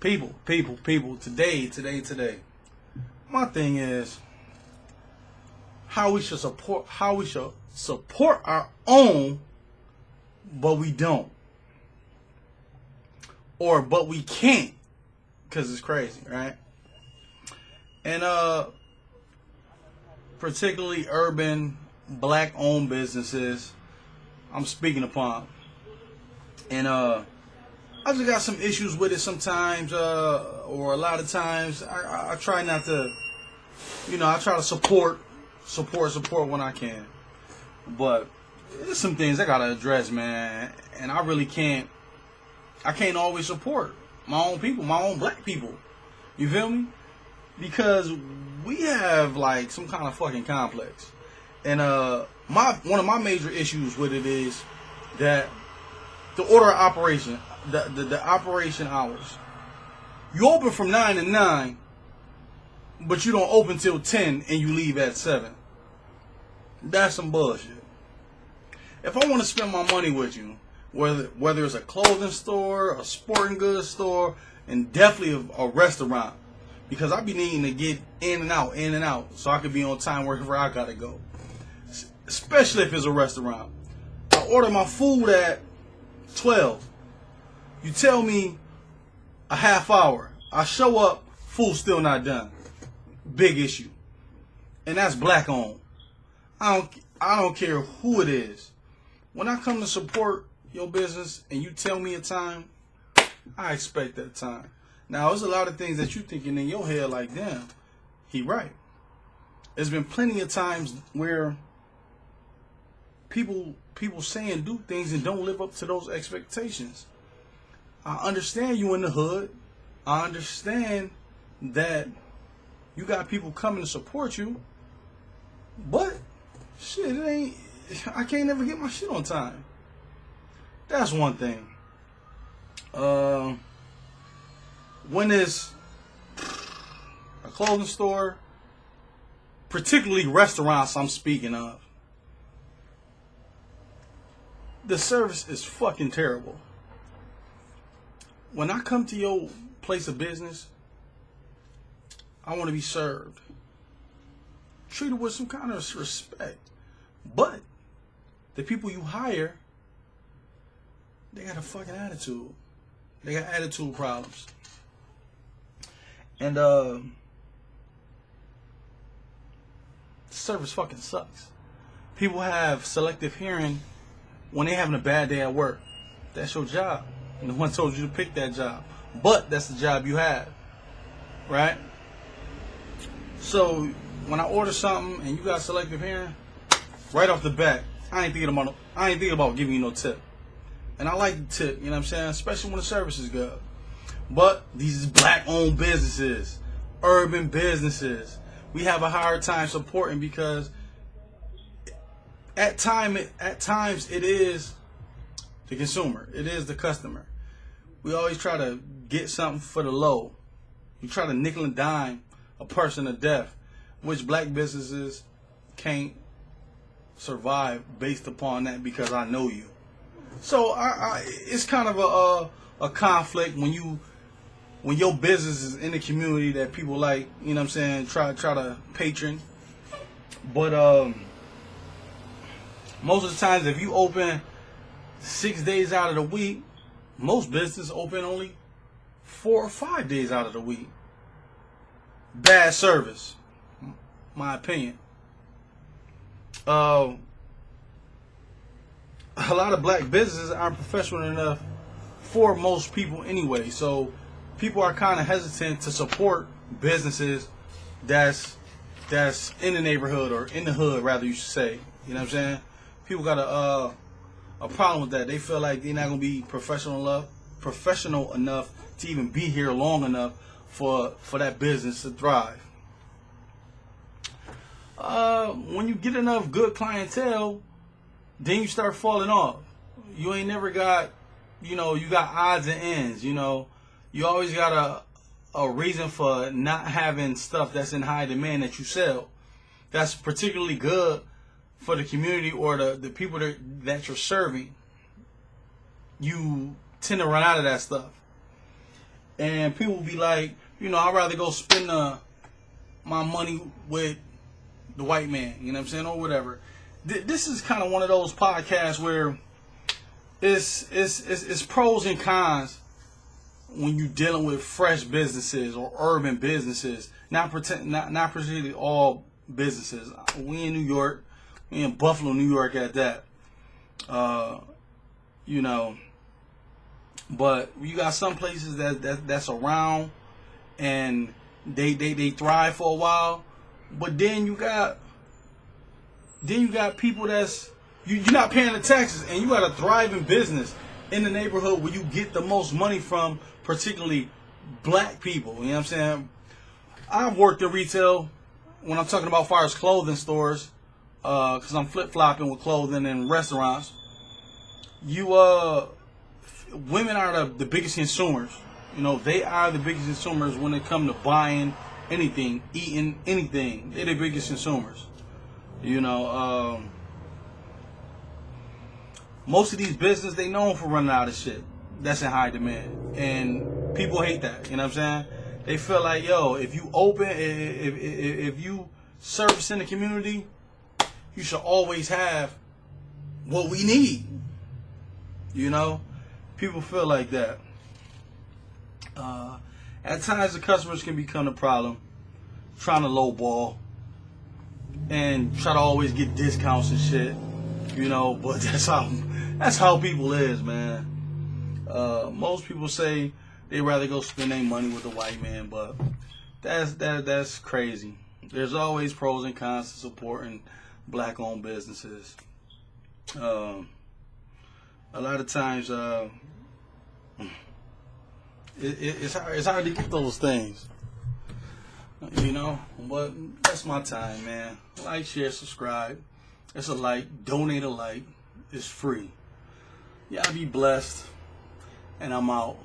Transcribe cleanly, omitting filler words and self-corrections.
people. Today. My thing is how we should support our own, but we don't, but we can't, because it's crazy, right? And particularly urban black-owned businesses, I'm speaking upon, and I just got some issues with it sometimes, or a lot of times. I try not to, I try to support when I can, but there's some things I gotta address, man, and I really can't. I can't always support my own people, my own black people. You feel me? Because we have like some kind of fucking complex, and one of my major issues with it is that the order of operation, the operation hours. You open from 9 to 9, but you don't open till 10 and you leave at 7. That's some bullshit. If I want to spend my money with you, whether it's a clothing store, a sporting goods store, and definitely a restaurant, because I be needing to get in and out, so I can be on time wherever I gotta go. Especially if it's a restaurant. I order my food at 12. You tell me a half hour. I show up, food still not done. Big issue. And that's black owned. I don't care who it is. When I come to support your business and you tell me a time, I expect that time. Now, there's a lot of things that you thinking in your head like, damn, he right. There's been plenty of times where people say and do things and don't live up to those expectations. I understand you in the hood. I understand that you got people coming to support you, but shit, I can't never get my shit on time. That's one thing. When it's a clothing store, particularly restaurants I'm speaking of, the service is fucking terrible. When I come to your place of business, I want to be served, treated with some kind of respect. But the people you hire, they got a fucking attitude. They got attitude problems. And service fucking sucks. People have selective hearing when they having a bad day at work. That's your job. And no one told you to pick that job. But that's the job you have. Right? So when I order something and you got selective hearing, right off the bat, I ain't thinking about giving you no tip. And I like the tip, you know what I'm saying? Especially when the service is good. But these black-owned businesses, urban businesses, we have a hard time supporting because at times it is the consumer. It is the customer. We always try to get something for the low. You try to nickel and dime a person to death, which black businesses can't survive based upon that because I know you. So it's kind of a conflict when your business is in the community that people like, you know what I'm saying, try to patron. But most of the times if you open 6 days out of the week, most businesses open only 4 or 5 days out of the week. Bad service, my opinion. A lot of black businesses aren't professional enough for most people anyway. So people are kind of hesitant to support businesses that's in the neighborhood or in the hood, rather you should say. You know what I'm saying? People got a problem with that. They feel like they're not gonna be professional enough to even be here long enough for that business to thrive. When you get enough good clientele, then you start falling off. You ain't never got, you got odds and ends, You always got a reason for not having stuff that's in high demand that you sell. That's particularly good for the community or the people that you're serving. You tend to run out of that stuff. and people will be like, I'd rather go spend my money with the white man, you know what I'm saying, or whatever. This is kind of one of those podcasts where it's pros and cons when you're dealing with fresh businesses or urban businesses. Not particularly all businesses. We in New York, we in Buffalo, New York at that. But you got some places that's around and they thrive for a while, but then you got people that's you're not paying the taxes, and you got a thriving business in the neighborhood where you get the most money from, particularly black people. You know what I'm saying? I've worked in retail when I'm talking about far as clothing stores, because I'm flip-flopping with clothing in restaurants. Women are the biggest consumers. They are the biggest consumers when it comes to buying anything, eating anything. They're the biggest consumers. Most of these businesses, they known for running out of shit that's in high demand, and people hate that. You know what I'm saying? They feel like, if you open, if you service in the community, you should always have what we need. People feel like that. At times, the customers can become a problem, trying to lowball and try to always get discounts and shit. But that's how people is, man. Most people say they'd rather go spend their money with a white man, but that's crazy. There's always pros and cons to supporting black-owned businesses. A lot of times, it's hard to get those things, But that's my time, man. Like, share, subscribe. It's a like. Donate a like. It's free. Y'all be blessed. And I'm out.